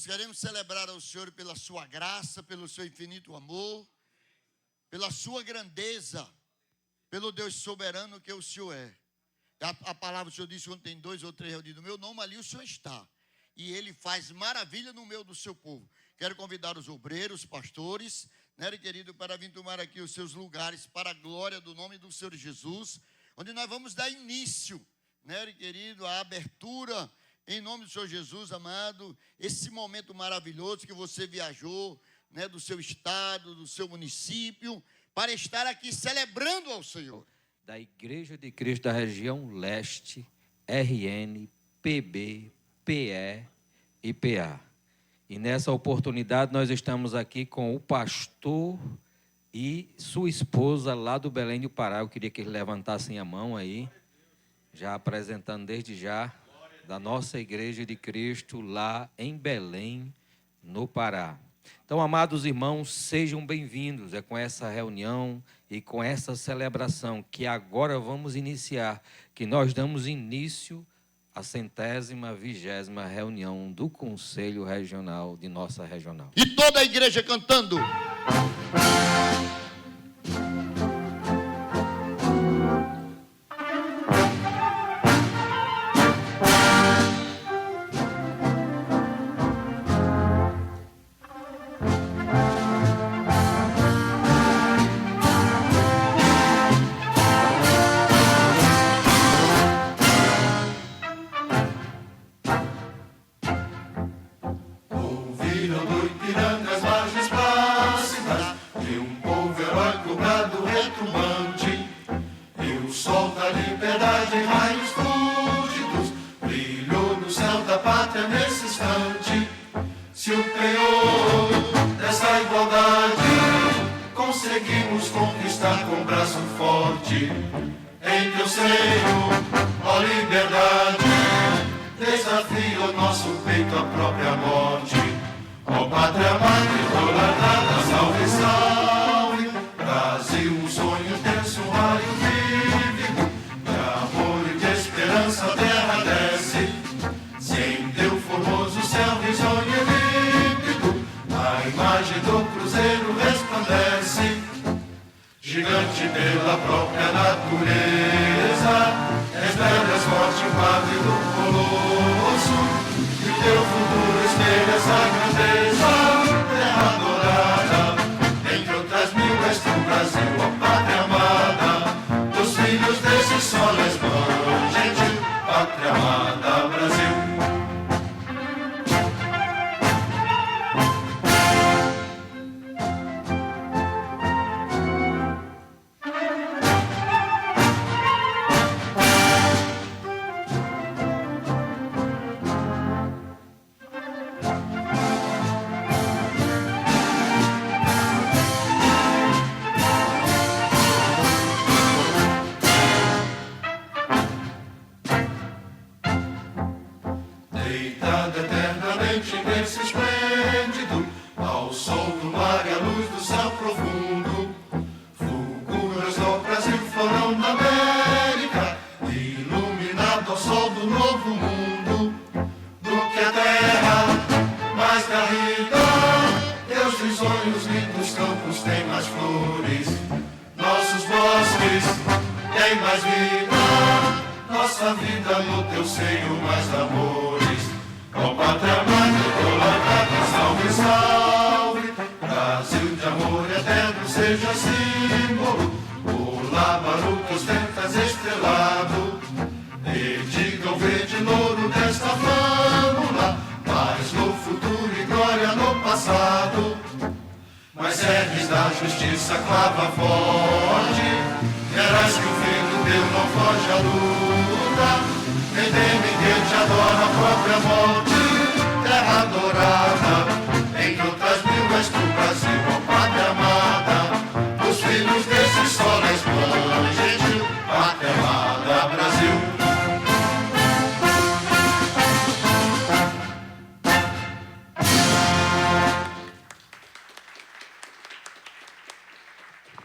Nós queremos celebrar ao Senhor pela sua graça, pelo seu infinito amor, pela sua grandeza, pelo Deus soberano que o Senhor é. A palavra do Senhor diz: quando tem 2 ou 3 reunidos no meu nome, ali o Senhor está. E Ele faz maravilha no meio do seu povo. Quero convidar os obreiros, pastores, né, querido, para vir tomar aqui os seus lugares para a glória do nome do Senhor Jesus, onde nós vamos dar início, né, querido, a abertura, em nome do Senhor Jesus, amado, esse momento maravilhoso que você viajou, né, do seu estado, do seu município, para estar aqui celebrando ao Senhor. Da Igreja de Cristo da região leste, RN, PB, PE e PA. E nessa oportunidade nós estamos aqui com o pastor e sua esposa lá do Belém do Pará. Eu queria que eles levantassem a mão aí, já apresentando desde já, da nossa Igreja de Cristo lá em Belém, no Pará. Então, amados irmãos, sejam bem-vindos. É com essa reunião e com essa celebração que agora vamos iniciar, que nós damos início à 120ª reunião do Conselho Regional de nossa regional. E toda a igreja cantando.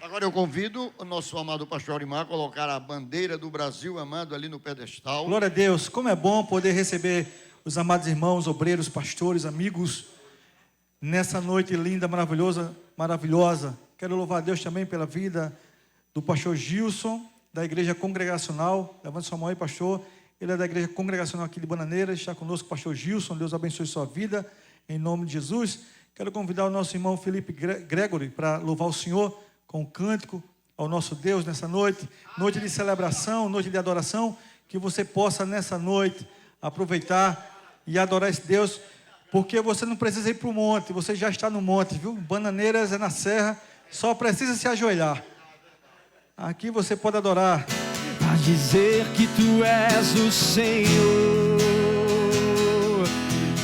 Agora eu convido o nosso amado pastor Arimar a colocar a bandeira do Brasil, amado, ali no pedestal. Glória a Deus, como é bom poder receber os amados irmãos, obreiros, pastores, amigos, nessa noite linda, maravilhosa. Quero louvar a Deus também pela vida do pastor Gilson, da Igreja Congregacional. Levante sua mão aí, pastor. Ele é da Igreja Congregacional aqui de Bananeiras. Está conosco o pastor Gilson. Deus abençoe sua vida, em nome de Jesus. Quero convidar o nosso irmão Felipe Gregory para louvar o Senhor com um cântico ao nosso Deus nessa noite. Noite de celebração, noite de adoração. Que você possa nessa noite aproveitar e adorar esse Deus, porque você não precisa ir para o monte, você já está no monte, viu? Bananeiras é na serra, só precisa se ajoelhar. Aqui você pode adorar. A dizer que tu és o Senhor.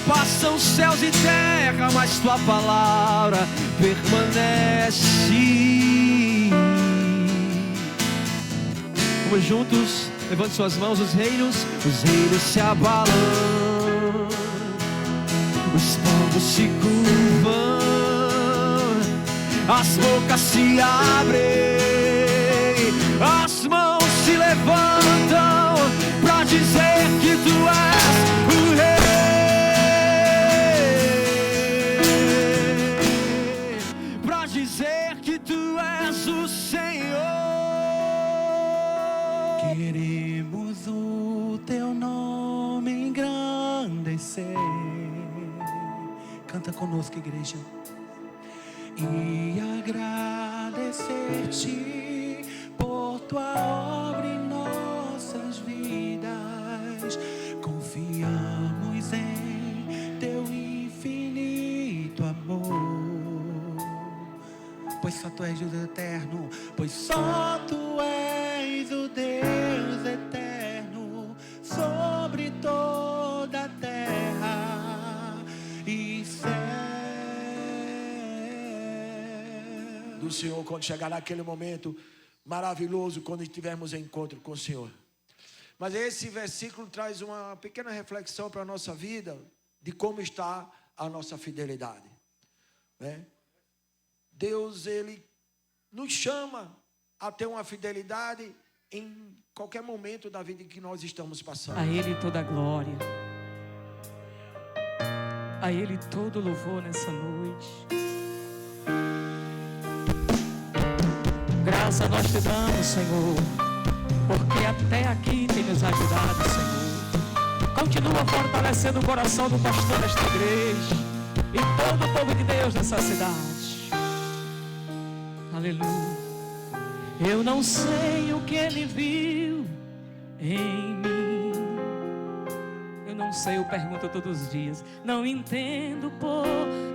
Passam céus e terra, mas tua palavra permanece. Vamos juntos, levante suas mãos, os reinos se abalam, os povos se curvam, as bocas se abrem, as mãos se levantam para dizer que tu és o Rei, para dizer que tu és o Senhor. Queremos o teu nome engrandecer. Canta conosco, igreja. E agradecer-te por tua obra em nossas vidas. Confiamos em teu infinito amor, pois só tu és o Deus eterno, pois só tu és o Deus eterno sobre toda a terra e céu. Do Senhor, quando chegar naquele momento maravilhoso, quando estivermos em encontro com o Senhor. Mas esse versículo traz uma pequena reflexão para a nossa vida, de como está a nossa fidelidade, né? Deus, Ele nos chama a ter uma fidelidade em qualquer momento da vida em que nós estamos passando. A Ele toda a glória, a Ele todo o louvor nessa noite. Graça nós te damos, Senhor, porque até aqui tem nos ajudado, Senhor. Continua fortalecendo o coração do pastor desta igreja e todo o povo de Deus nessa cidade. Aleluia. Eu não sei o que Ele viu em mim. Eu não sei, eu pergunto todos os dias. Não entendo por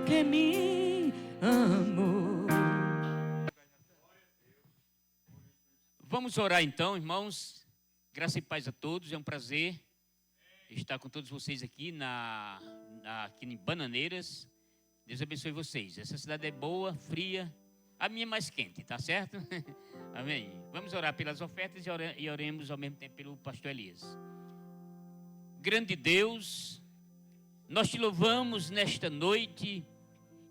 que me amou. Vamos orar então, irmãos. Graça e paz a todos. É um prazer estar com todos vocês aqui aqui em Bananeiras. Deus abençoe vocês. Essa cidade é boa, fria. A minha é mais quente, tá certo? Amém. Vamos orar pelas ofertas e oremos ao mesmo tempo pelo pastor Elias. Grande Deus, nós te louvamos nesta noite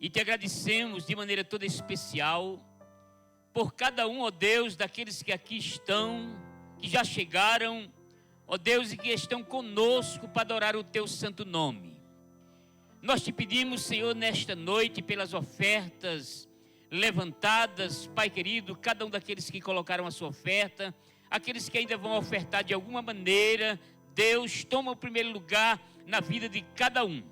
e te agradecemos de maneira toda especial por cada um, ó Deus, daqueles que aqui estão, que já chegaram, ó Deus, e que estão conosco para adorar o teu santo nome. Nós te pedimos, Senhor, nesta noite, pelas ofertas levantadas, Pai querido, cada um daqueles que colocaram a sua oferta, aqueles que ainda vão ofertar de alguma maneira, Deus, toma o primeiro lugar na vida de cada um.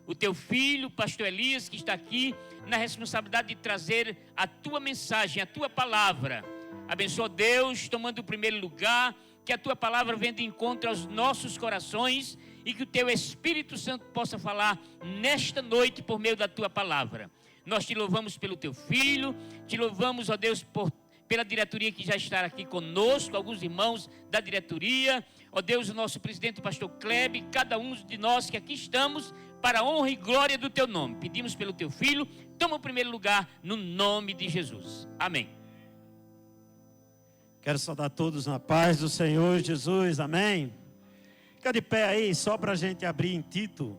O teu filho, pastor Elias, que está aqui na responsabilidade de trazer a tua mensagem, a tua palavra. Abençoa, Deus, tomando o primeiro lugar, que a tua palavra venha de encontro aos nossos corações e que o teu Espírito Santo possa falar nesta noite por meio da tua palavra. Nós te louvamos pelo teu filho, te louvamos, ó Deus, pela diretoria que já está aqui conosco, alguns irmãos da diretoria, ó Deus, o nosso presidente, o pastor Klebe, cada um de nós que aqui estamos, para a honra e glória do teu nome. Pedimos pelo teu filho, toma o primeiro lugar no nome de Jesus. Amém. Quero saudar todos na paz do Senhor Jesus, amém? Fica de pé aí, só para a gente abrir em Tito.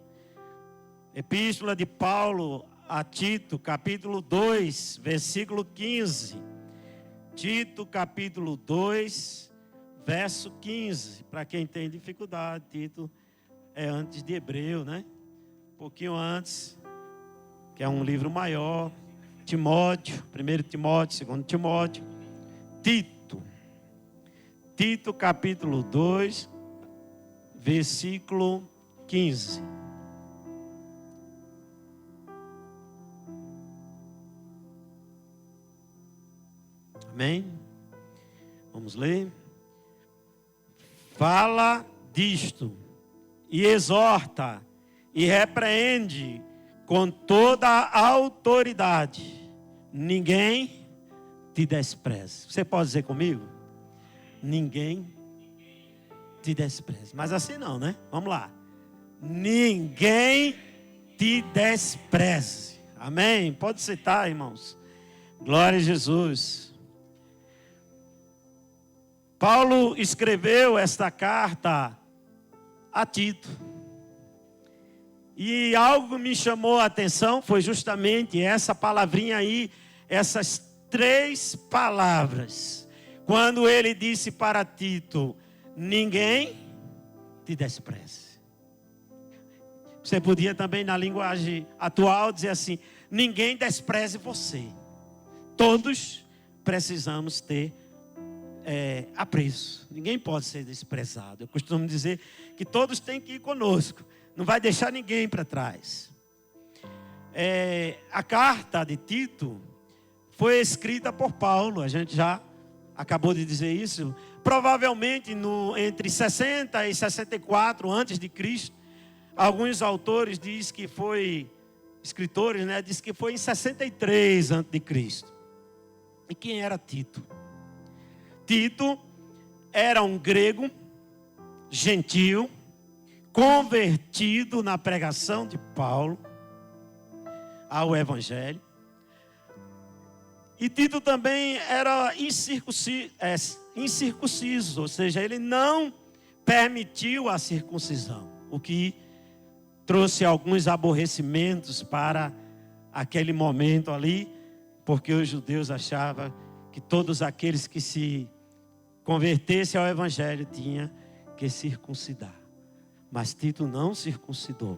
Epístola de Paulo a Tito, capítulo 2, versículo 15. Tito, capítulo 2, verso 15. Para quem tem dificuldade, Tito é antes de Hebreu, né? Um pouquinho antes, que é um livro maior. Timóteo, 1 Timóteo, 2 Timóteo. Tito capítulo 2, versículo 15. Amém? Vamos ler. Fala disto, e exorta, e repreende com toda a autoridade. Ninguém te despreze. Você pode dizer comigo? Ninguém te despreze. Mas assim não, né? Vamos lá. Ninguém te despreze. Amém? Pode citar, irmãos. Glória a Jesus. Paulo escreveu esta carta a Tito. E algo me chamou a atenção, foi justamente essa palavrinha aí, essas 3 palavras. Quando ele disse para Tito, ninguém te despreze. Você podia também, na linguagem atual, dizer assim, ninguém despreze você. Todos precisamos ter apreço. Ninguém pode ser desprezado. Eu costumo dizer que todos têm que ir conosco. Não vai deixar ninguém para trás. A carta de Tito foi escrita por Paulo. A gente já acabou de dizer isso. Provavelmente entre 60 e 64 antes de Cristo. Alguns autores dizem que foi, escritores, né, dizem que foi em 63 antes de Cristo. E quem era Tito? Tito era um grego gentil, convertido na pregação de Paulo ao Evangelho. E Tito também era incircunciso, ou seja, ele não permitiu a circuncisão, o que trouxe alguns aborrecimentos para aquele momento ali, porque os judeus achavam que todos aqueles que se convertessem ao Evangelho tinham que circuncidar. Mas Tito não circuncidou.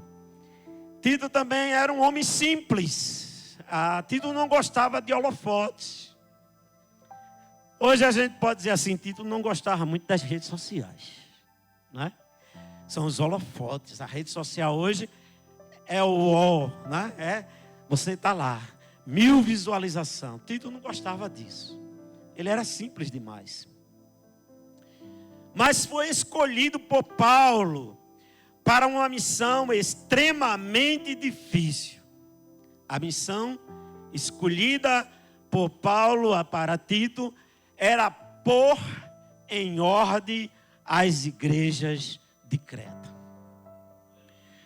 Tito também era um homem simples. Tito não gostava de holofotes. Hoje a gente pode dizer assim, Tito não gostava muito das redes sociais, né? São os holofotes. A rede social hoje é o né? Você está lá, 1000 visualizações. Tito não gostava disso. Ele era simples demais. Mas foi escolhido por Paulo para uma missão extremamente difícil. A missão escolhida por Paulo para Tito era pôr em ordem as igrejas de Creta.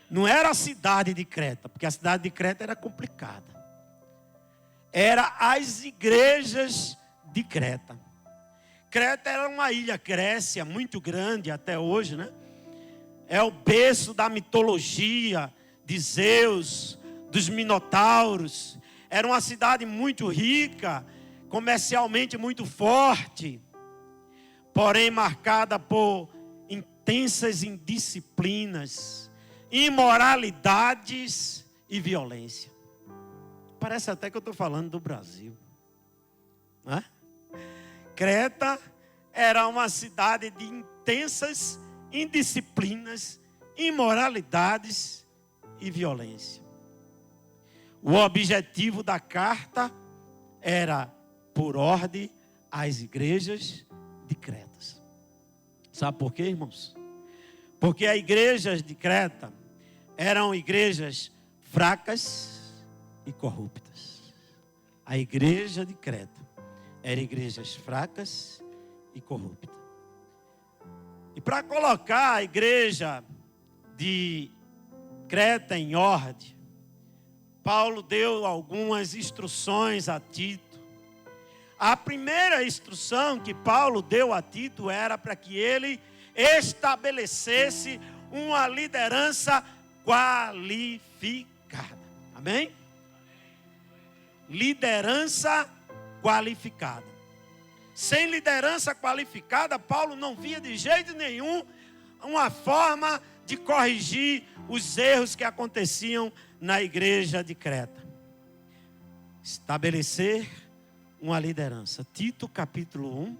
Não era a cidade de Creta, porque a cidade de Creta era complicada. Era as igrejas de Creta. Creta era uma ilha, Grécia, muito grande até hoje, né? É o berço da mitologia de Zeus, dos minotauros. Era uma cidade muito rica, comercialmente muito forte, porém marcada por intensas indisciplinas, imoralidades e violência. Parece até que eu estou falando do Brasil, né? Creta era uma cidade de intensas indisciplinas, imoralidades e violência. O objetivo da carta era por ordem às igrejas de Creta. Sabe por quê, irmãos? Porque as igrejas de Creta eram igrejas fracas e corruptas. A igreja de Creta era igrejas fracas e corruptas. E para colocar a igreja de Creta em ordem, Paulo deu algumas instruções a Tito. A primeira instrução que Paulo deu a Tito era para que ele estabelecesse uma liderança qualificada. Amém? Liderança qualificada. Sem liderança qualificada, Paulo não via de jeito nenhum uma forma de corrigir os erros que aconteciam na igreja de Creta. Estabelecer uma liderança. Tito capítulo 1,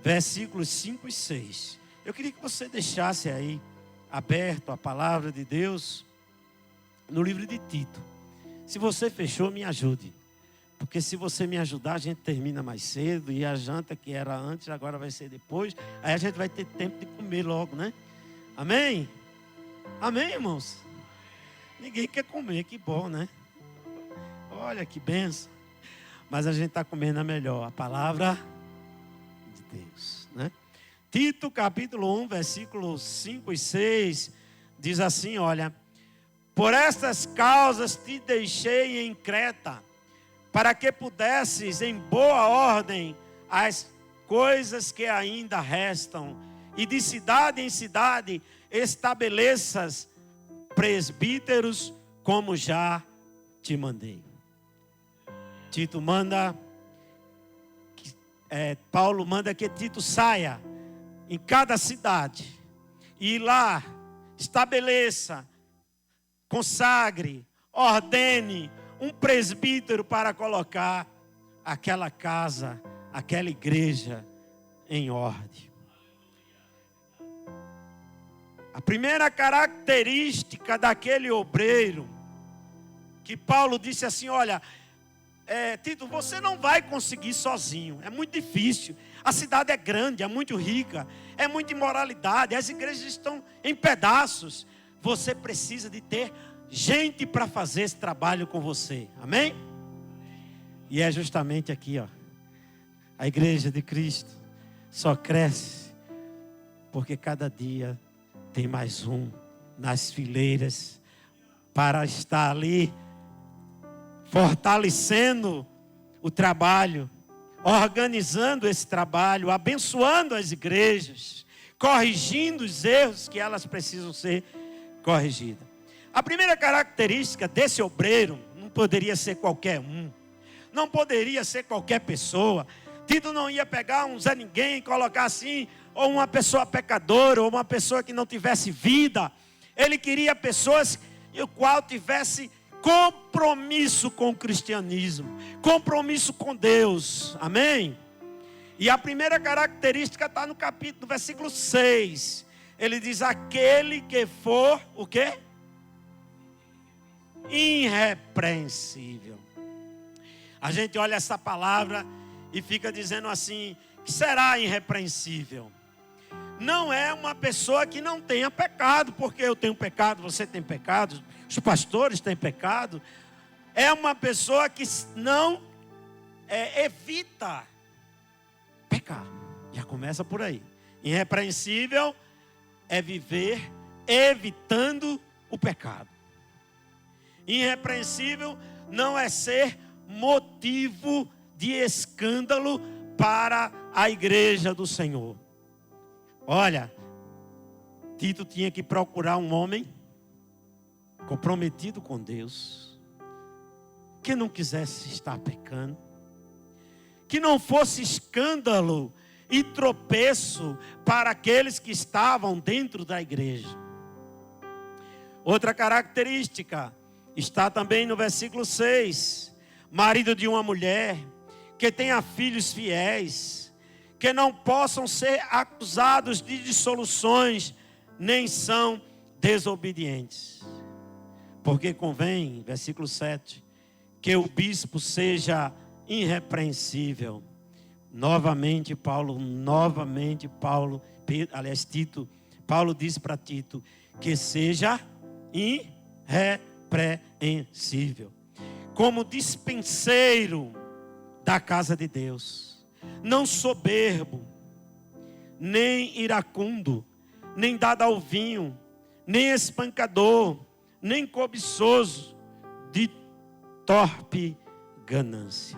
versículos 5 e 6. Eu queria que você deixasse aí aberto a palavra de Deus no livro de Tito. Se você fechou, me ajude. Porque se você me ajudar, a gente termina mais cedo. E a janta que era antes, agora vai ser depois. Aí a gente vai ter tempo de comer logo, né? Amém? Amém, irmãos? Ninguém quer comer, que bom, né? Olha que benção. Mas a gente está comendo a melhor, a palavra de Deus, né? Tito capítulo 1, versículos 5 e 6, diz assim, olha: por estas causas te deixei em Creta, para que pudesses em boa ordem as coisas que ainda restam, e de cidade em cidade estabeleças presbíteros, como já te mandei. Tito manda, Paulo manda que Tito saia em cada cidade e lá estabeleça, consagre, ordene um presbítero para colocar aquela casa, aquela igreja em ordem. A primeira característica daquele obreiro, que Paulo disse assim, olha, Tito, você não vai conseguir sozinho, é muito difícil. A cidade é grande, é muito rica, é muita imoralidade, as igrejas estão em pedaços. Você precisa de ter gente para fazer esse trabalho com você, amém? E é justamente aqui, ó, a igreja de Cristo só cresce porque cada dia tem mais um nas fileiras para estar ali fortalecendo o trabalho, organizando esse trabalho, abençoando as igrejas, corrigindo os erros que elas precisam ser corrigidas. A primeira característica desse obreiro não poderia ser qualquer um, não poderia ser qualquer pessoa. Tito não ia pegar um Zé Ninguém e colocar assim, ou uma pessoa pecadora, ou uma pessoa que não tivesse vida. Ele queria pessoas o qual tivesse compromisso com o cristianismo, compromisso com Deus, amém? E a primeira característica está no capítulo, versículo 6. Ele diz, aquele que for, o quê? Irrepreensível. A gente olha essa palavra e fica dizendo assim, que será irrepreensível? Não é uma pessoa que não tenha pecado, porque eu tenho pecado, você tem pecado, os pastores têm pecado. É uma pessoa que não evita pecar. Já começa por aí. Irrepreensível é viver evitando o pecado. Irrepreensível não é ser motivo de escândalo para a igreja do Senhor. Olha, Tito tinha que procurar um homem comprometido com Deus, que não quisesse estar pecando, que não fosse escândalo e tropeço para aqueles que estavam dentro da igreja. Outra característica está também no versículo 6. Marido de uma mulher, que tenha filhos fiéis, que não possam ser acusados de dissoluções, nem são desobedientes. Porque convém, versículo 7, que o bispo seja irrepreensível. Novamente Paulo, Tito, Paulo diz para Tito, que seja irrepreensível. Como dispenseiro da casa de Deus. Não soberbo, nem iracundo, nem dado ao vinho, nem espancador, nem cobiçoso, de torpe ganância.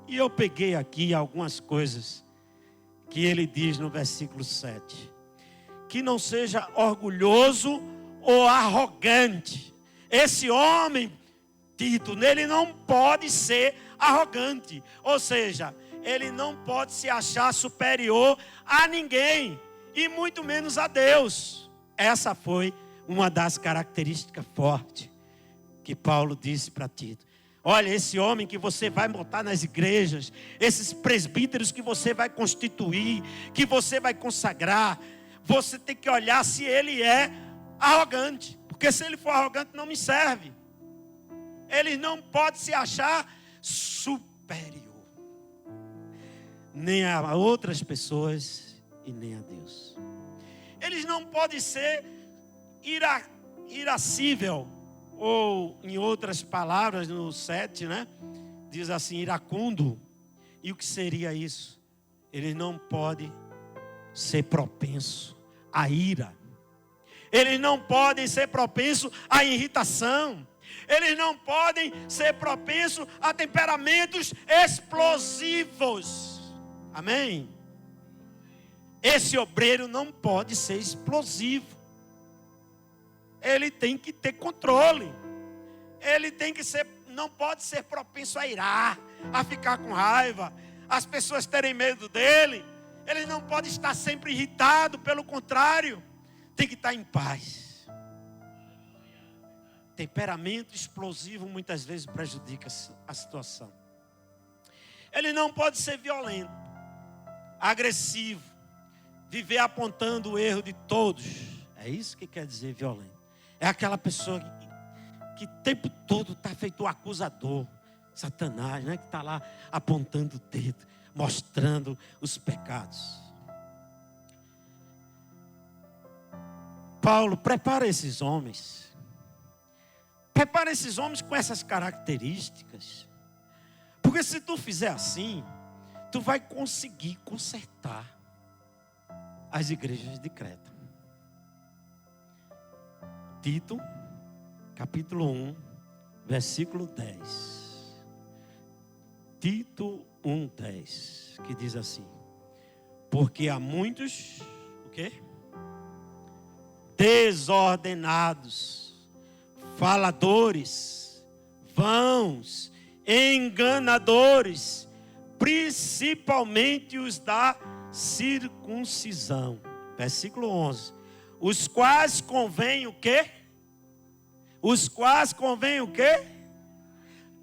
E eu peguei aqui algumas coisas que ele diz no versículo 7. Que não seja orgulhoso ou arrogante. Esse homem, Tito, ele não pode ser arrogante. Ou seja, ele não pode se achar superior a ninguém, e muito menos a Deus. essa foi uma das características fortes que Paulo disse para Tito. Olha, esse homem que você vai botar nas igrejas, esses presbíteros que você vai constituir, que você vai consagrar, você tem que olhar se ele é arrogante. Porque se ele for arrogante, não me serve. Ele não pode se achar superior, nem a outras pessoas e nem a Deus. Eles não podem ser irascível, ou em outras palavras, no 7, né? Diz assim, iracundo. E o que seria isso? Eles não podem ser propenso à ira. Eles não podem ser propensos à irritação. Eles não podem ser propensos a temperamentos explosivos. Amém? Esse obreiro não pode ser explosivo. Ele tem que ter controle. Ele tem que ser, não pode ser propenso a irar, a ficar com raiva, as pessoas terem medo dele. Ele não pode estar sempre irritado, pelo contrário, tem que estar em paz. Temperamento explosivo muitas vezes prejudica a situação. Ele não pode ser violento, agressivo, viver apontando o erro de todos. É isso que quer dizer violento. É aquela pessoa que o tempo todo está feito o acusador, Satanás, né? Que está lá apontando o dedo, mostrando os pecados. Paulo, prepara esses homens. Prepara esses homens com essas características. Porque se tu fizer assim, tu vai conseguir consertar as igrejas de Creta. Tito, capítulo 1, versículo 10. Tito 1, 10, que diz assim: porque há muitos, o quê? Desordenados, faladores, vãos, enganadores, principalmente os da circuncisão. Versículo 11. Os quais convém o quê? Os quais convém o quê?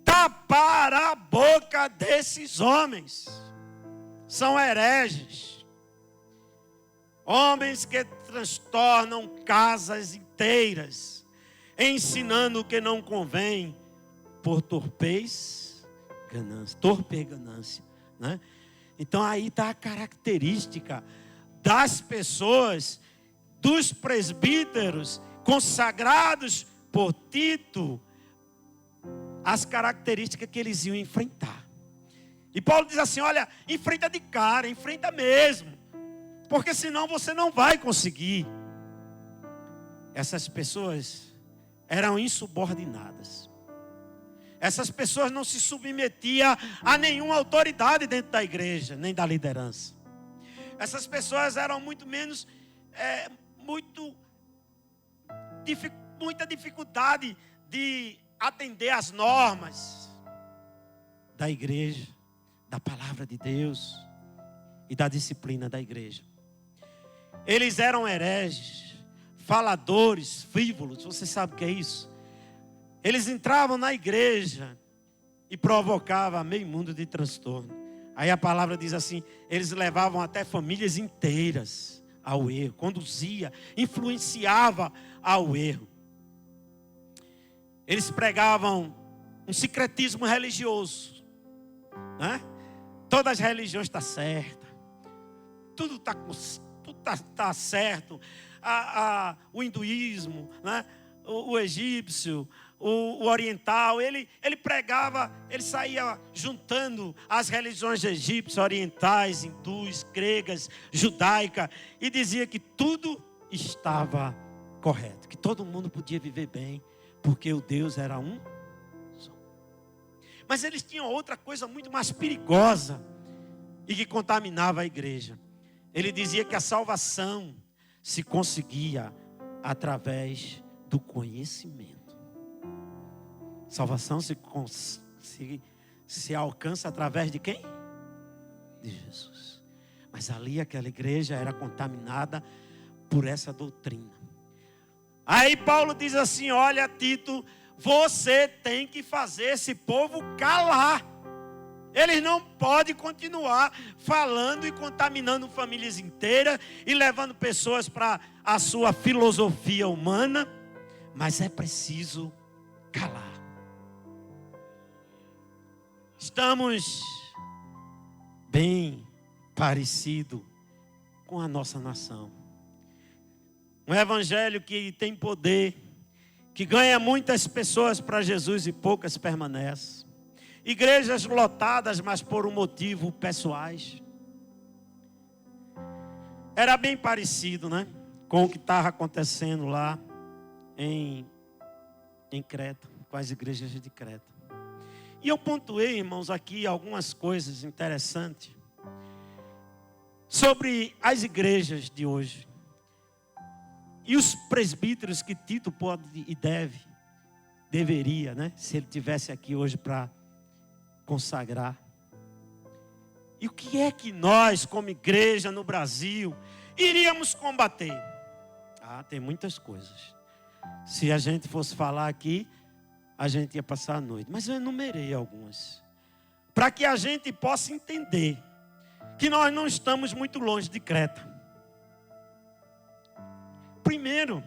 Tapar a boca desses homens. São hereges. Homens que transtornam casas inteiras, ensinando o que não convém, por torpez, ganância, né? Então aí está a característica das pessoas, dos presbíteros consagrados por Tito, as características que eles iam enfrentar. E Paulo diz assim: olha, enfrenta de cara, enfrenta mesmo, porque senão você não vai conseguir. Essas pessoas eram insubordinadas. Essas pessoas não se submetiam a nenhuma autoridade dentro da igreja, nem da liderança. Essas pessoas eram muito menos, muita dificuldade de atender às normas da igreja, da palavra de Deus e da disciplina da igreja. Eles eram hereges, faladores, frívolos. Você sabe o que é isso? Eles entravam na igreja e provocavam meio mundo de transtorno. Aí a palavra diz assim: eles levavam até famílias inteiras ao erro, conduzia, influenciava ao erro. Eles pregavam um sincretismo religioso, né? Todas as religiões estão certas, tudo está certo. O hinduísmo, né? O egípcio, o oriental, ele pregava, ele saía juntando as religiões egípcias, orientais, hindus, gregas, judaica, e dizia que tudo estava correto, que todo mundo podia viver bem, porque o Deus era um só. Mas eles tinham outra coisa muito mais perigosa e que contaminava a igreja. Ele dizia que a salvação se conseguia através do conhecimento. Salvação se alcança através de quem? De Jesus. Mas ali aquela igreja era contaminada por essa doutrina. Aí Paulo diz assim: olha, Tito, você tem que fazer esse povo calar. Eles não podem continuar falando e contaminando famílias inteiras e levando pessoas para a sua filosofia humana, mas é preciso calar. Estamos bem parecidos com a nossa nação. Um evangelho que tem poder, que ganha muitas pessoas para Jesus e poucas permanecem. Igrejas lotadas, mas por um motivo pessoais. Era bem parecido, né, com o que estava acontecendo lá em Creta, com as igrejas de Creta. E eu pontuei, irmãos, aqui algumas coisas interessantes sobre as igrejas de hoje. E os presbíteros que Tito pode e deveria, né, se ele tivesse aqui hoje para consagrar. E o que é que nós, como igreja no Brasil, iríamos combater? Tem muitas coisas. Se a gente fosse falar aqui, a gente ia passar a noite. Mas eu enumerei algumas, para que a gente possa entender que nós não estamos muito longe de Creta. Primeiro,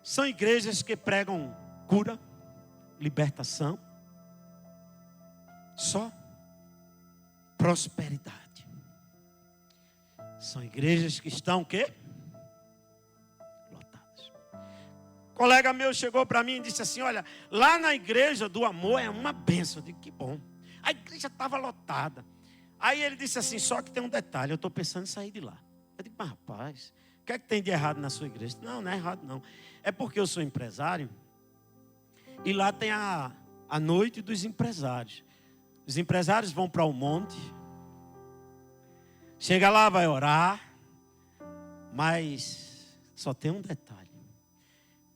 são igrejas que pregam cura, libertação, só prosperidade. São igrejas que estão o quê? Lotadas. Um colega meu chegou para mim e disse assim: olha, lá na igreja do amor é uma bênção. Eu digo, que bom. A igreja estava lotada. Aí ele disse assim: só que tem um detalhe, eu estou pensando em sair de lá. Eu digo, mas rapaz, o que é que tem de errado na sua igreja? Não, não é errado não. É porque eu sou empresário e lá tem a noite dos empresários. Os empresários vão para o monte, chega lá, vai orar, mas só tem um detalhe: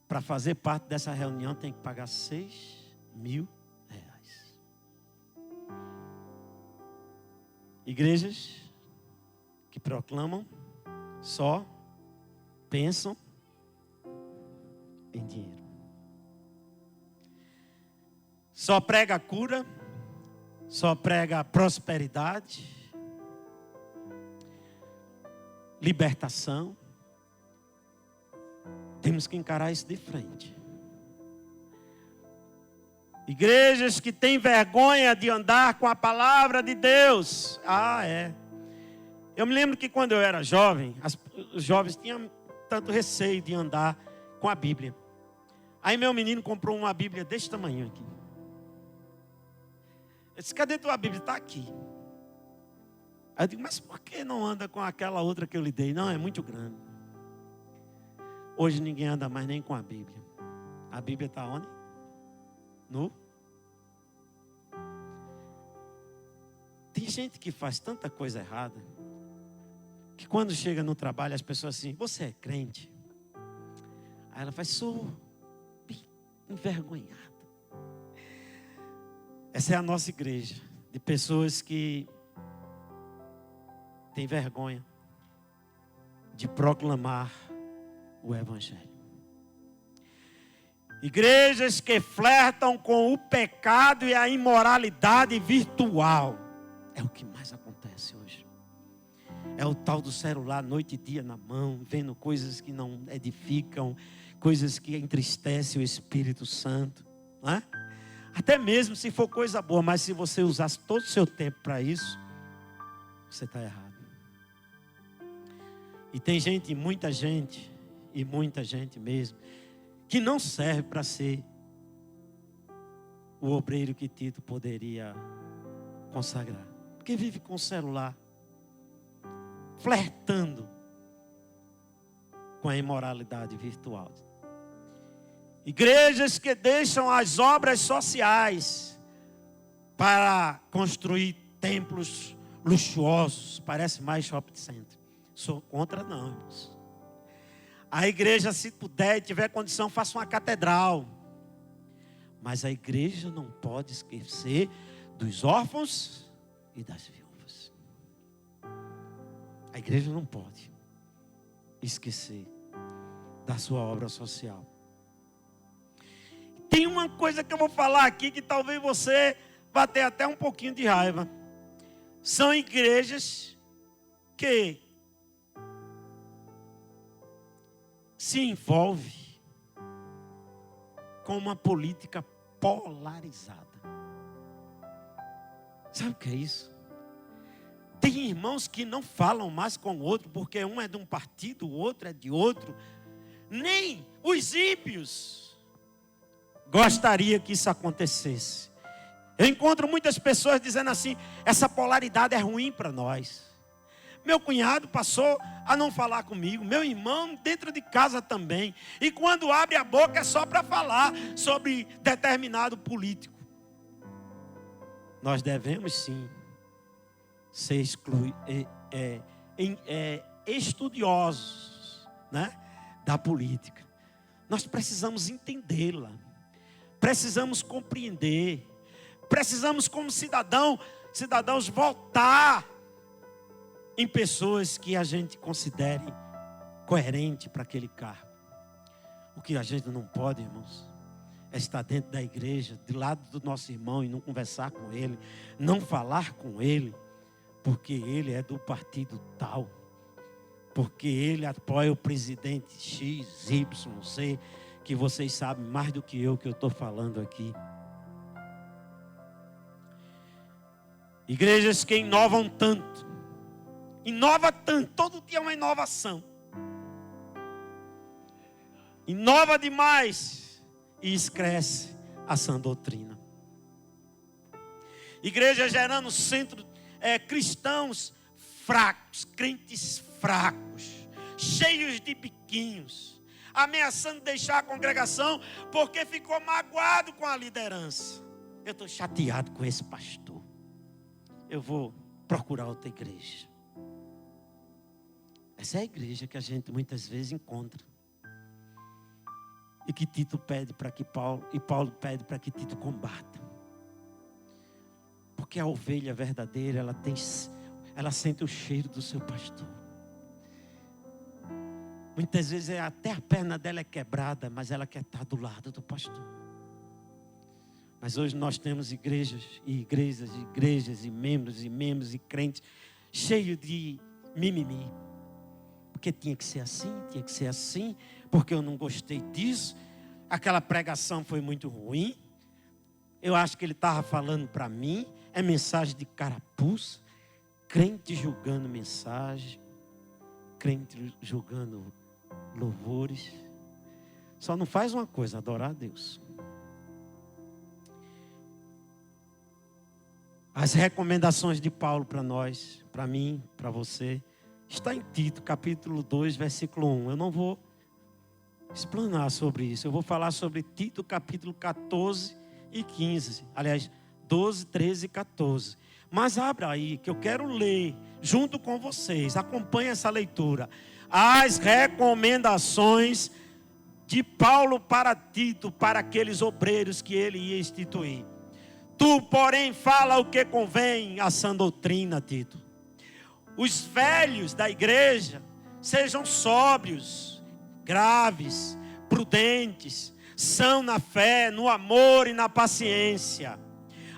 para fazer parte dessa reunião tem que pagar R$6.000. Igrejas que proclamam só pensam em dinheiro, só prega a cura, só prega a prosperidade, libertação. Temos que encarar isso de frente. Igrejas que têm vergonha de andar com a palavra de Deus. Eu me lembro que quando eu era jovem, os jovens tinham tanto receio de andar com a Bíblia. Aí meu menino comprou uma Bíblia desse tamanho aqui. Eu disse: cadê tua Bíblia? Está aqui. Aí eu digo: mas por que não anda com aquela outra que eu lhe dei? Não, é muito grande. Hoje ninguém anda mais nem com a Bíblia. A Bíblia está onde? Tem gente que faz tanta coisa errada, que quando chega no trabalho as pessoas assim: você é crente? Aí ela faz: sou, bem envergonhada. Essa é a nossa igreja, de pessoas que têm vergonha de proclamar o Evangelho. Igrejas que flertam com o pecado e a imoralidade virtual. É o que mais acontece hoje. É o tal do celular noite e dia na mão, vendo coisas que não edificam, coisas que entristecem o Espírito Santo, não é? Até mesmo se for coisa boa, mas se você usasse todo o seu tempo para isso, você está errado. E tem gente, muita gente mesmo, que não serve para ser o obreiro que Tito poderia consagrar. Porque vive com o celular, flertando com a imoralidade virtual. Igrejas que deixam as obras sociais para construir templos luxuosos, parece mais shopping center. Sou contra não, irmãos. A igreja, se puder e tiver condição, faça uma catedral. Mas a igreja não pode esquecer dos órfãos e das viúvas. A igreja não pode esquecer da sua obra social. Tem uma coisa que eu vou falar aqui que talvez você vá ter até um pouquinho de raiva. São igrejas que se envolvem com uma política polarizada. Sabe o que é isso? Tem irmãos que não falam mais com o outro, porque um é de um partido, o outro é de outro. Nem os ímpios gostaria que isso acontecesse. Eu encontro muitas pessoas dizendo assim: essa polaridade é ruim para nós. Meu cunhado passou a não falar comigo, meu irmão dentro de casa também. E quando abre a boca é só para falar sobre determinado político. Nós devemos sim ser estudiosos, né, da política. Nós precisamos entendê-la, precisamos compreender, precisamos como cidadãos votar em pessoas que a gente considere coerente para aquele cargo. O que a gente não pode, irmãos, é estar dentro da igreja, do lado do nosso irmão e não conversar com ele, não falar com ele, porque ele é do partido tal, porque ele apoia o presidente X, Y, Z, que vocês sabem mais do que eu estou falando aqui. Igrejas que inovam tanto, todo dia é uma inovação. Inova demais e esquece a sã doutrina. Igreja gerando cristãos fracos, crentes fracos, cheios de biquinhos, ameaçando deixar a congregação porque ficou magoado com a liderança. Eu estou chateado com esse pastor, eu vou procurar outra igreja. Essa é a igreja que a gente muitas vezes encontra. E que Tito pede para que Paulo pede para que Tito combata. Porque a ovelha verdadeira, ela sente o cheiro do seu pastor. Muitas vezes até a perna dela é quebrada, mas ela quer estar do lado do pastor. Mas hoje nós temos igrejas e membros e crentes cheios de mimimi. Porque tinha que ser assim, porque eu não gostei disso, aquela pregação foi muito ruim, eu acho que ele estava falando para mim, é mensagem de carapuça, crente julgando mensagem, crente julgando louvores. Só não faz uma coisa, adorar a Deus. As recomendações de Paulo para nós, para mim, para você, está em Tito, capítulo 2, versículo 1. Eu não vou explanar sobre isso. Eu vou falar sobre Tito, capítulo 14 e 15. Aliás, 12, 13 e 14. Mas abra aí, que eu quero ler junto com vocês. Acompanhe essa leitura. As recomendações de Paulo para Tito, para aqueles obreiros que ele ia instituir. Tu, porém, fala o que convém à sã doutrina, Tito. Os velhos da igreja sejam sóbrios, graves, prudentes, são na fé, no amor e na paciência.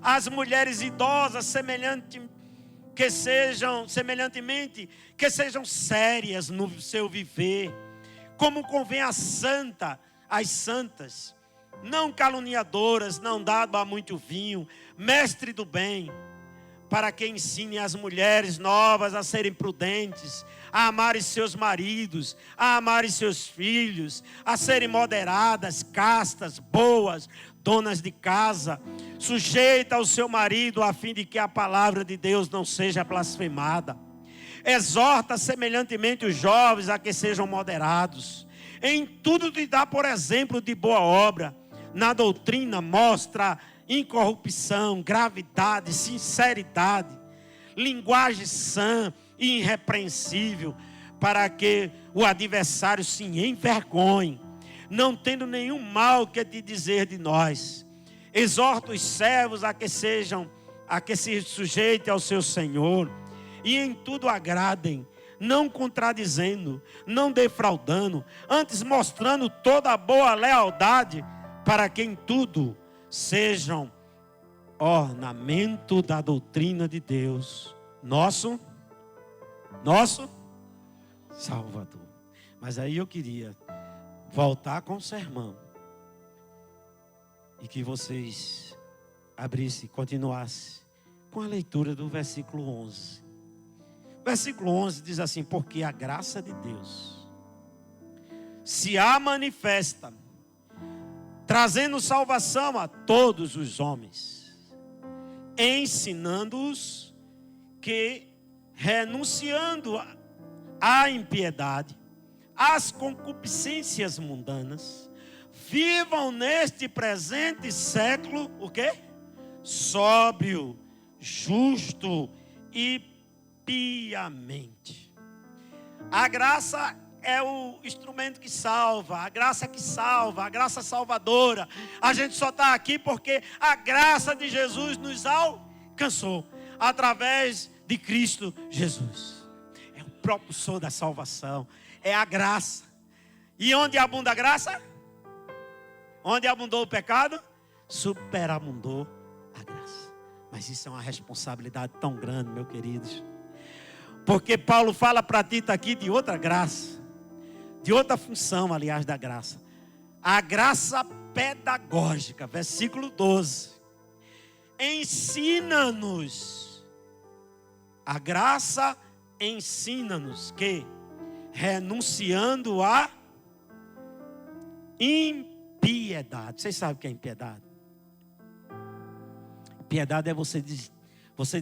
As mulheres idosas semelhantemente que sejam sérias no seu viver, como convém às santas, não caluniadoras, não dado a muito vinho, mestre do bem, para que ensine as mulheres novas a serem prudentes, a amarem seus maridos, a amarem seus filhos, a serem moderadas, castas, boas, donas de casa, sujeita ao seu marido, a fim de que a palavra de Deus não seja blasfemada. Exorta semelhantemente os jovens a que sejam moderados. Em tudo te dá por exemplo de boa obra. Na doutrina mostra incorrupção, gravidade, sinceridade, linguagem sã e irrepreensível, para que o adversário se envergonhe, não tendo nenhum mal que te dizer de nós. Exorta os servos a que se sujeitem ao seu Senhor, e em tudo agradem, não contradizendo, não defraudando, antes mostrando toda a boa lealdade, para que em tudo sejam ornamento da doutrina de Deus, nosso Salvador. Mas aí eu queria voltar com o sermão e que vocês abrissem, continuassem com a leitura do versículo 11. Versículo 11 diz assim: porque a graça de Deus se há manifesta, trazendo salvação a todos os homens, ensinando-os que, renunciando à impiedade, às concupiscências mundanas, vivam neste presente século, o quê? Sóbrio, justo e piamente. A graça é o instrumento que salva, a graça que salva, a graça salvadora. A gente só está aqui porque a graça de Jesus nos alcançou, através de Cristo Jesus. É o próprio som da salvação, é a graça. E onde abunda a graça? Onde abundou o pecado? Superabundou a graça. Mas isso é uma responsabilidade tão grande, meus queridos. Porque Paulo fala para Tito aqui de outra graça, de outra função, aliás, da graça. A graça pedagógica, versículo 12. Ensina-nos. A graça ensina-nos que, renunciando à impiedade. Vocês sabem o que é impiedade? Piedade é você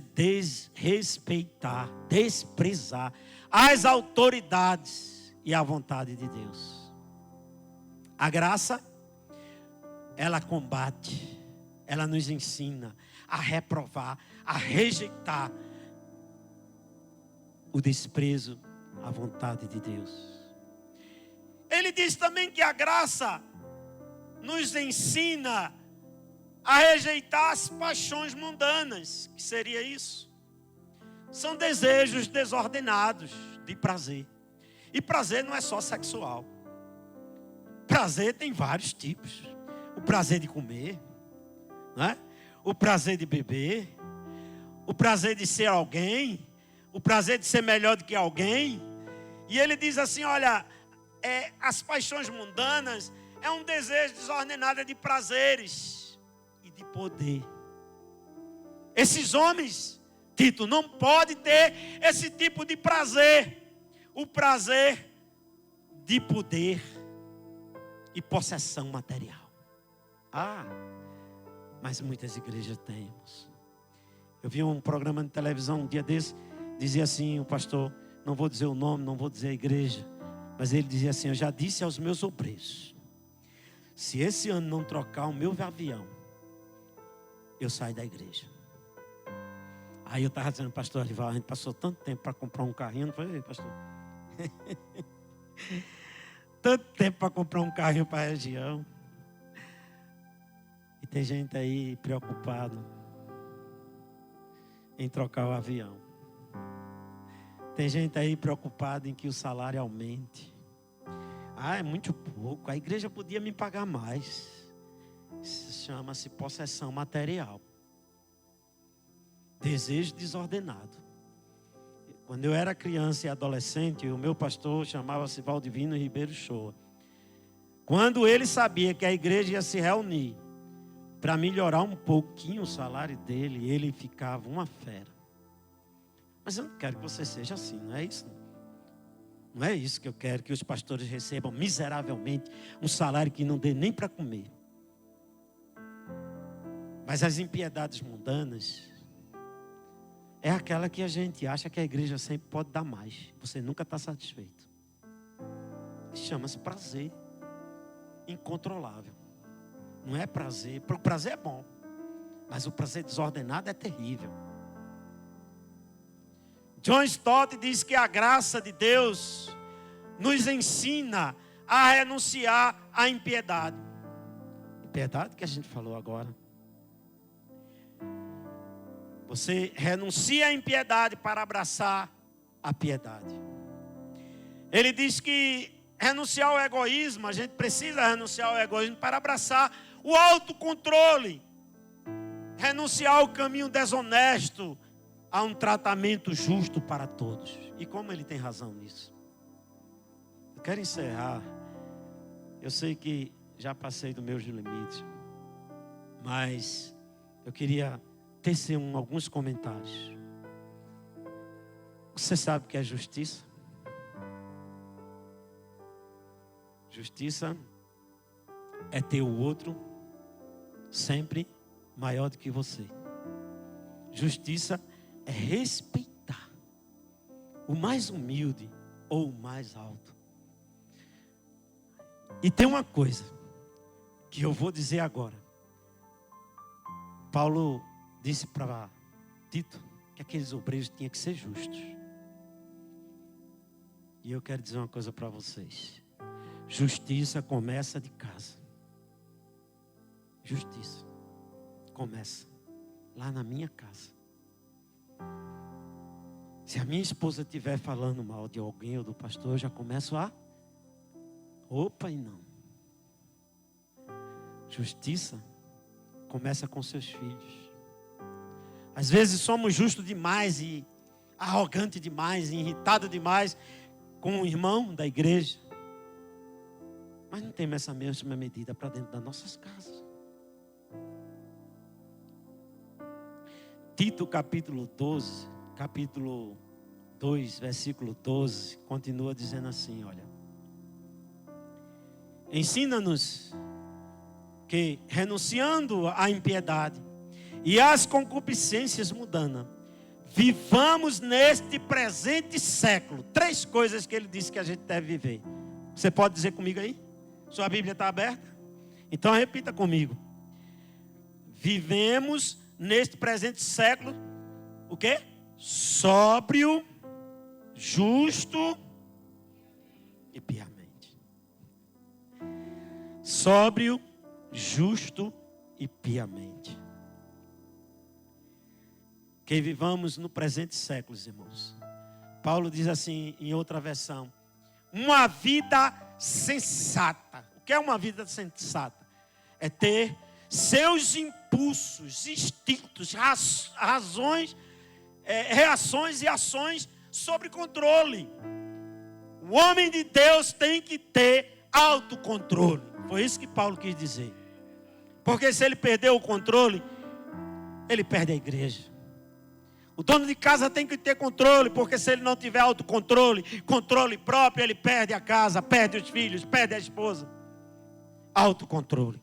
desrespeitar, desprezar as autoridades e a vontade de Deus. A graça, ela combate, ela nos ensina a reprovar, a rejeitar o desprezo à vontade de Deus. Ele diz também que a graça nos ensina a rejeitar as paixões mundanas. Que seria isso? São desejos desordenados de prazer. E prazer não é só sexual. Prazer tem vários tipos. O prazer de comer, não é? O prazer de beber, o prazer de ser alguém, o prazer de ser melhor do que alguém. E ele diz assim, olha, as paixões mundanas é um desejo desordenado de prazeres e de poder. Esses homens, Tito, não podem ter esse tipo de prazer. O prazer de poder e possessão material. Mas muitas igrejas temos. Eu vi um programa de televisão um dia desse, dizia assim, o pastor, não vou dizer o nome, não vou dizer a igreja, mas ele dizia assim, eu já disse aos meus obreiros, se esse ano não trocar o meu avião, eu saio da igreja. Aí eu estava dizendo, pastor Arival, a gente passou tanto tempo para comprar um carrinho, não foi, pastor? Tanto tempo para comprar um carrinho para a região. E tem gente aí preocupada em trocar o avião. Tem gente aí preocupada em que o salário aumente. É muito pouco. A igreja podia me pagar mais. Isso chama-se possessão material. Desejo desordenado. Quando eu era criança e adolescente, o meu pastor chamava-se Valdivino Ribeiro Shoa. Quando ele sabia que a igreja ia se reunir para melhorar um pouquinho o salário dele, ele ficava uma fera. Mas eu não quero que você seja assim, não é isso? Não é isso que eu quero, que os pastores recebam miseravelmente um salário que não dê nem para comer. Mas as impiedades mundanas é aquela que a gente acha que a igreja sempre pode dar mais. Você nunca está satisfeito. Chama-se prazer incontrolável. Não é prazer. O prazer é bom, mas o prazer desordenado é terrível. John Stott diz que a graça de Deus nos ensina a renunciar à impiedade. Impiedade que a gente falou agora. Você renuncia à impiedade para abraçar a piedade. Ele diz que renunciar ao egoísmo, a gente precisa renunciar ao egoísmo para abraçar o autocontrole. Renunciar ao caminho desonesto, a um tratamento justo para todos. E como ele tem razão nisso. Eu quero encerrar. Eu sei que já passei dos meus limites, mas eu queria tecer alguns comentários. Você sabe o que é justiça? Justiça é ter o outro sempre maior do que você. Justiça é respeitar o mais humilde ou o mais alto. E tem uma coisa que eu vou dizer agora. Paulo disse para Tito que aqueles obreiros tinham que ser justos. E eu quero dizer uma coisa para vocês. Justiça começa de casa. Justiça começa lá na minha casa. Se a minha esposa estiver falando mal de alguém ou do pastor, eu já começo a... Opa, e não. Justiça começa com seus filhos. Às vezes somos justos demais e arrogante demais, e irritado demais com o irmão da igreja. Mas não temos essa mesma medida para dentro das nossas casas. Tito capítulo 2, versículo 12, continua dizendo assim, olha. Ensina-nos que, renunciando à impiedade e às concupiscências mundanas, vivamos neste presente século. 3 coisas que ele disse que a gente deve viver. Você pode dizer comigo aí? Sua Bíblia está aberta? Então repita comigo. Vivemos neste presente século, o quê? Sóbrio, justo e piamente. Sóbrio, justo e piamente. Que vivamos no presente século, irmãos. Paulo diz assim em outra versão: uma vida sensata. O que é uma vida sensata? É ter seus impulsos, instintos, razões, reações e ações sob controle. O homem de Deus tem que ter autocontrole. Foi isso que Paulo quis dizer. Porque se ele perder o controle, ele perde a igreja. O dono de casa tem que ter controle, porque se ele não tiver autocontrole, controle próprio, ele perde a casa, perde os filhos, perde a esposa. Autocontrole.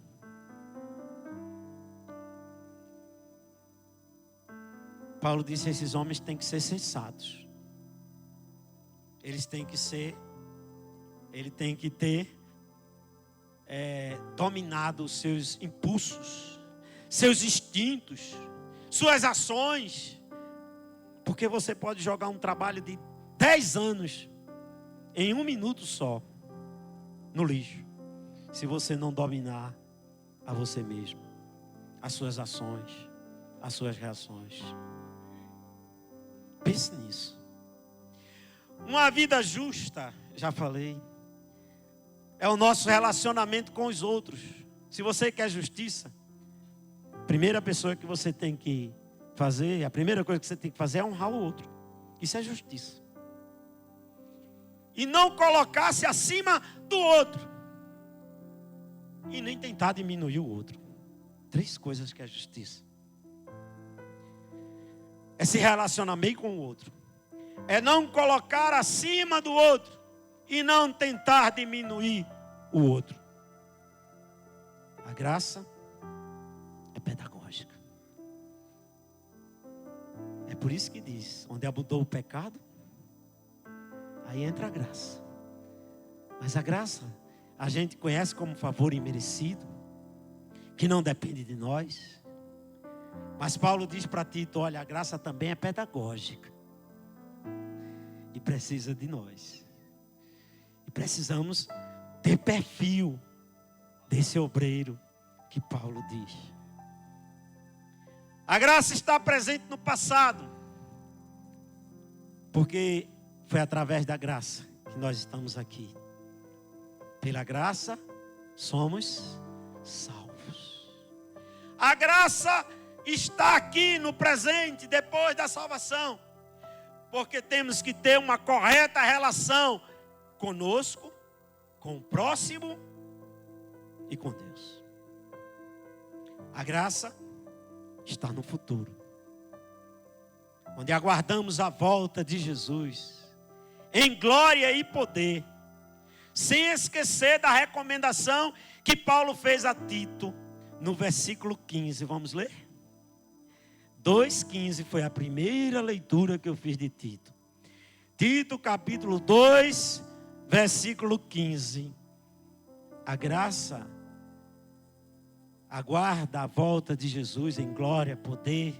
Paulo disse: esses homens têm que ser sensatos. Eles têm que ter dominado os seus impulsos, seus instintos, suas ações. Porque você pode jogar um trabalho de 10 anos em 1 minuto só no lixo, se você não dominar a você mesmo, as suas ações, as suas reações. Pense nisso. Uma vida justa, já falei, é o nosso relacionamento com os outros. Se você quer justiça, a primeira pessoa que você tem que fazer, a primeira coisa que você tem que fazer é honrar o outro. Isso é justiça. E não colocar-se acima do outro. E nem tentar diminuir o outro. 3 coisas que é justiça. É se relacionar bem com o outro. É não colocar acima do outro. E não tentar diminuir o outro. A graça é pedagógica. É por isso que diz: onde abundou o pecado, aí entra a graça. Mas a graça a gente conhece como favor imerecido, que não depende de nós. Mas Paulo diz para Tito: olha, a graça também é pedagógica e precisa de nós. E precisamos ter perfil desse obreiro que Paulo diz. A graça está presente no passado, porque foi através da graça que nós estamos aqui. Pela graça, somos salvos. A graça está aqui no presente, depois da salvação. Porque temos que ter uma correta relação conosco, com o próximo e com Deus. A graça está no futuro, onde aguardamos a volta de Jesus, em glória e poder, sem esquecer da recomendação que Paulo fez a Tito, no versículo 15. Vamos ler? 2,15 foi a primeira leitura que eu fiz de Tito. Tito, capítulo 2, versículo 15. A graça aguarda a volta de Jesus em glória, poder,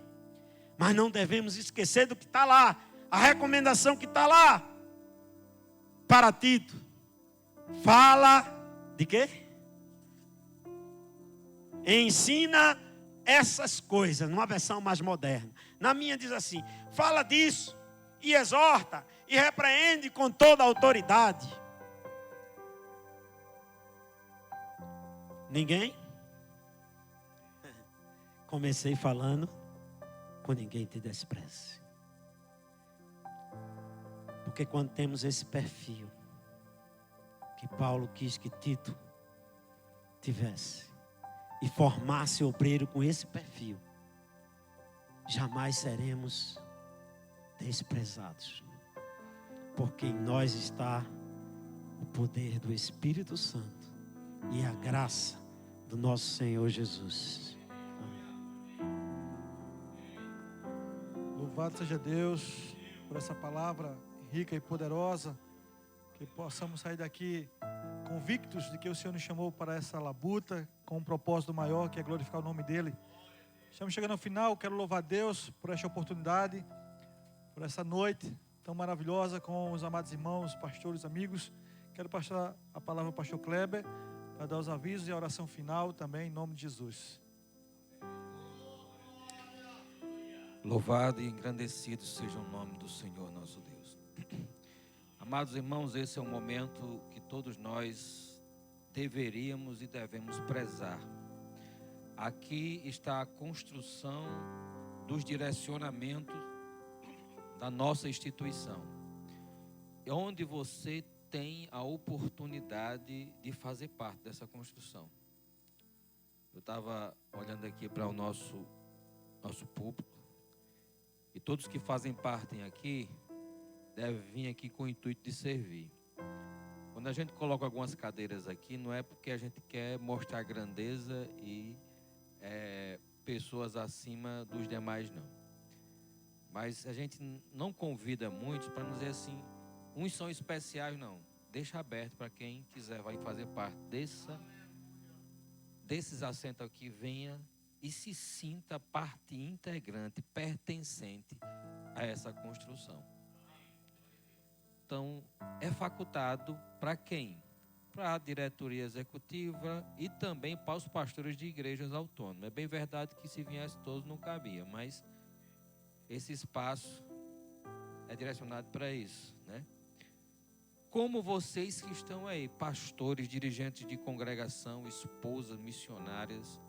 mas não devemos esquecer do que está lá, a recomendação que está lá para Tito. Fala de quê? Ensina essas coisas, numa versão mais moderna. Na minha diz assim: fala disso e exorta e repreende com toda a autoridade. Ninguém? Comecei falando, com ninguém te despreze. Porque quando temos esse perfil que Paulo quis que Tito tivesse, e formasse obreiro com esse perfil, jamais seremos desprezados, porque em nós está o poder do Espírito Santo e a graça do nosso Senhor Jesus. Louvado seja Deus por essa palavra rica e poderosa, que possamos sair daqui convictos de que o Senhor nos chamou para essa labuta com um propósito maior, que é glorificar o nome dEle. Estamos chegando ao final. Quero louvar Deus por esta oportunidade, por essa noite tão maravilhosa com os amados irmãos, pastores, amigos. Quero passar a palavra ao pastor Kleber para dar os avisos e a oração final também, em nome de Jesus. Louvado e engrandecido seja o nome do Senhor nosso Deus. Amados irmãos, esse é um momento que todos nós deveríamos e devemos prezar. Aqui está a construção dos direcionamentos da nossa instituição, onde você tem a oportunidade de fazer parte dessa construção. Eu estava olhando aqui para o nosso público, e todos que fazem parte aqui devem vir aqui com o intuito de servir. Quando a gente coloca algumas cadeiras aqui, não é porque a gente quer mostrar grandeza e pessoas acima dos demais, não. Mas a gente não convida muitos para nos dizer assim, uns são especiais, não. Deixa aberto para quem quiser vai fazer parte desses assentos aqui, venha e se sinta parte integrante, pertencente a essa construção. Então, é facultado para quem? Para a diretoria executiva e também para os pastores de igrejas autônomas. É bem verdade que se viesse todos não cabia, mas esse espaço é direcionado para isso, né? Como vocês que estão aí, pastores, dirigentes de congregação, esposas, missionárias,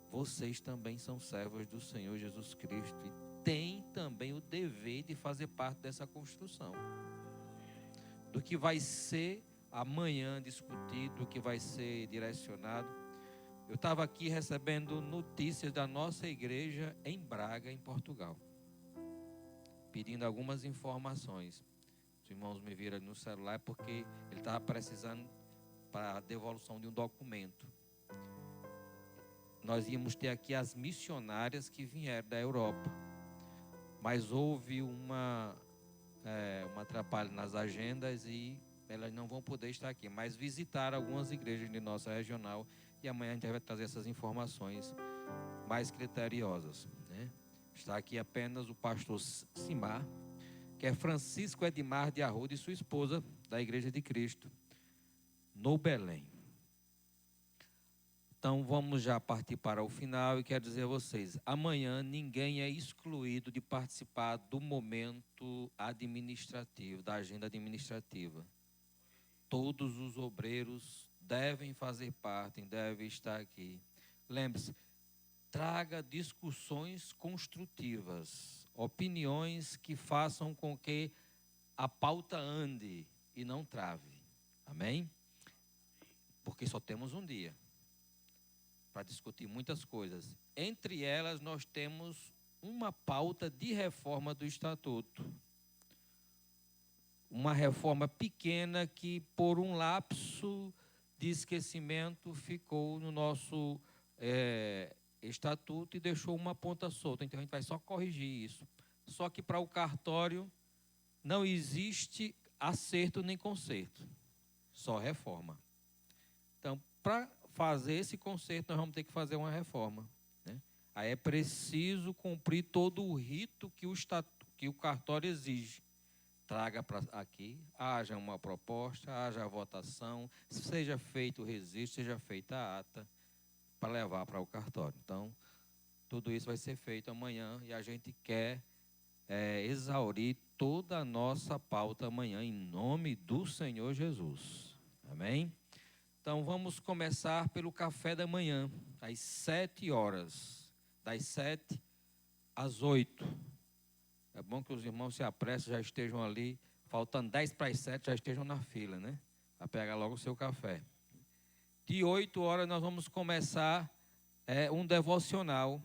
vocês também são servos do Senhor Jesus Cristo e têm também o dever de fazer parte dessa construção. Do que vai ser amanhã discutido, do que vai ser direcionado. Eu estava aqui recebendo notícias da nossa igreja em Braga, em Portugal, pedindo algumas informações. Os irmãos me viram no celular porque ele estava precisando para a devolução de um documento. Nós íamos ter aqui as missionárias que vieram da Europa, mas houve um atrapalho nas agendas e elas não vão poder estar aqui, mas visitaram algumas igrejas de nossa regional e amanhã a gente vai trazer essas informações mais criteriosas, né? Está aqui apenas o pastor Simar, que é Francisco Edmar de Arruda e sua esposa da Igreja de Cristo, no Belém. Então vamos já partir para o final e quero dizer a vocês, amanhã ninguém é excluído de participar do momento administrativo, da agenda administrativa. todos os obreiros devem fazer parte, devem estar aqui. Lembre-se, traga discussões construtivas, opiniões que façam com que a pauta ande e não trave. Amém? Porque só temos um dia para discutir muitas coisas. Entre elas, nós temos uma pauta de reforma do Estatuto. Uma reforma pequena que, por um lapso de esquecimento, ficou no nosso Estatuto e deixou uma ponta solta. Então, a gente vai só corrigir isso. Só que para o cartório não existe acerto nem conserto, só reforma. Então, para fazer esse conserto, nós vamos ter que fazer uma reforma, né? Aí é preciso cumprir todo o rito que o cartório exige. Traga para aqui, haja uma proposta, haja a votação, seja feito o registro, seja feita a ata, para levar para o cartório. Então, tudo isso vai ser feito amanhã e a gente quer exaurir toda a nossa pauta amanhã, em nome do Senhor Jesus. Amém? Então, vamos começar pelo café da manhã, às 7 horas, das 7 às 8. É bom que os irmãos se apressem, já estejam ali, faltando 10 para as 7, já estejam na fila, né? Para pegar logo o seu café. De 8 horas, nós vamos começar um devocional,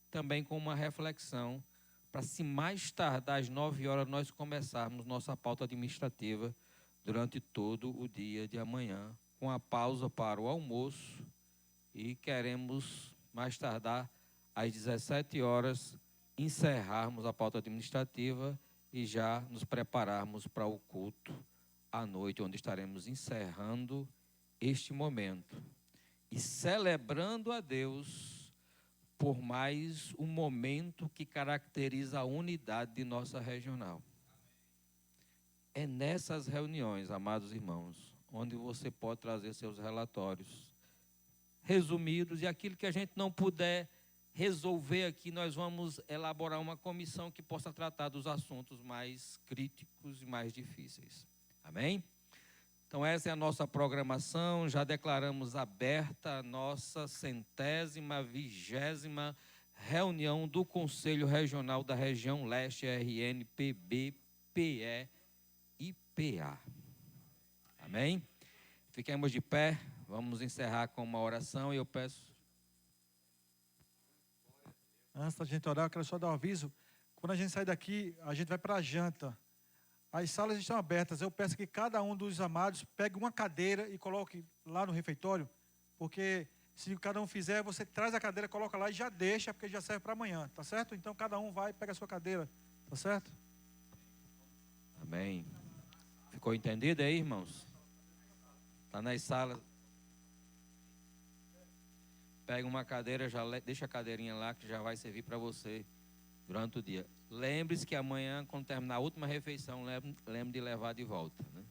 também com uma reflexão, para se mais tardar às 9 horas nós começarmos nossa pauta administrativa durante todo o dia de amanhã, com a pausa para o almoço, e queremos mais tardar às 17 horas encerrarmos a pauta administrativa e já nos prepararmos para o culto à noite, onde estaremos encerrando este momento e celebrando a Deus por mais um momento que caracteriza a unidade de nossa regional. É nessas reuniões, amados irmãos, onde você pode trazer seus relatórios resumidos, e aquilo que a gente não puder resolver aqui, nós vamos elaborar uma comissão que possa tratar dos assuntos mais críticos e mais difíceis. Amém? Então, essa é a nossa programação. Já declaramos aberta a nossa 120ª reunião do Conselho Regional da Região Leste, RN, PB, PE e PA. Amém? Fiquemos de pé, vamos encerrar com uma oração e eu peço... Antes da gente orar, eu quero só dar um aviso. Quando a gente sair daqui, a gente vai para a janta. As salas estão abertas. Eu peço que cada um dos amados pegue uma cadeira e coloque lá no refeitório, porque se cada um fizer, você traz a cadeira, coloca lá e já deixa, porque já serve para amanhã, tá certo? Então cada um vai e pega a sua cadeira, tá certo? Amém. Ficou entendido aí, irmãos? Está nas salas. Pega uma cadeira, deixa a cadeirinha lá que já vai servir para você durante o dia. Lembre-se que amanhã, quando terminar a última refeição, lembre de levar de volta, né?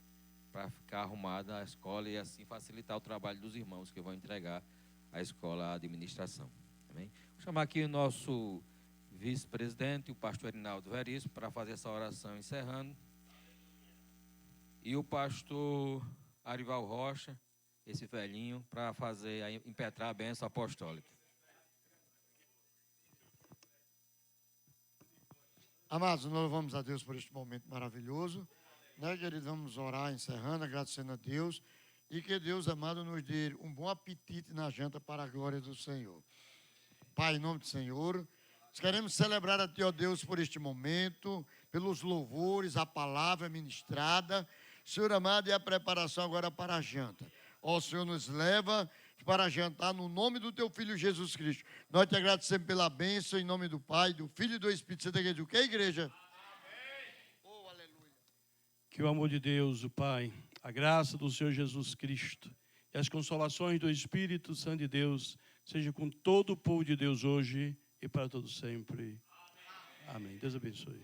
Para ficar arrumada a escola e assim facilitar o trabalho dos irmãos que vão entregar a escola à administração. Amém? Vou chamar aqui o nosso vice-presidente, o pastor Erinaldo Veríssimo, para fazer essa oração encerrando. E o pastor Arival Rocha, esse velhinho, para impetrar a bênção apostólica. Amados, nós louvamos a Deus por este momento maravilhoso, né, querido? Vamos orar, encerrando, agradecendo a Deus, e que Deus, amado, nos dê um bom apetite na janta para a glória do Senhor. Pai, em nome do Senhor, nós queremos celebrar a Ti, ó Deus, por este momento, pelos louvores, a palavra ministrada, Senhor amado, e a preparação agora para a janta. Ó Senhor, nos leva para jantar no nome do Teu Filho Jesus Cristo. Nós te agradecemos pela bênção em nome do Pai, do Filho e do Espírito Santo. O que é igreja? Amém. Oh, aleluia. Que o amor de Deus, o Pai, a graça do Senhor Jesus Cristo e as consolações do Espírito Santo de Deus seja com todo o povo de Deus hoje e para todo sempre. Amém. Deus abençoe.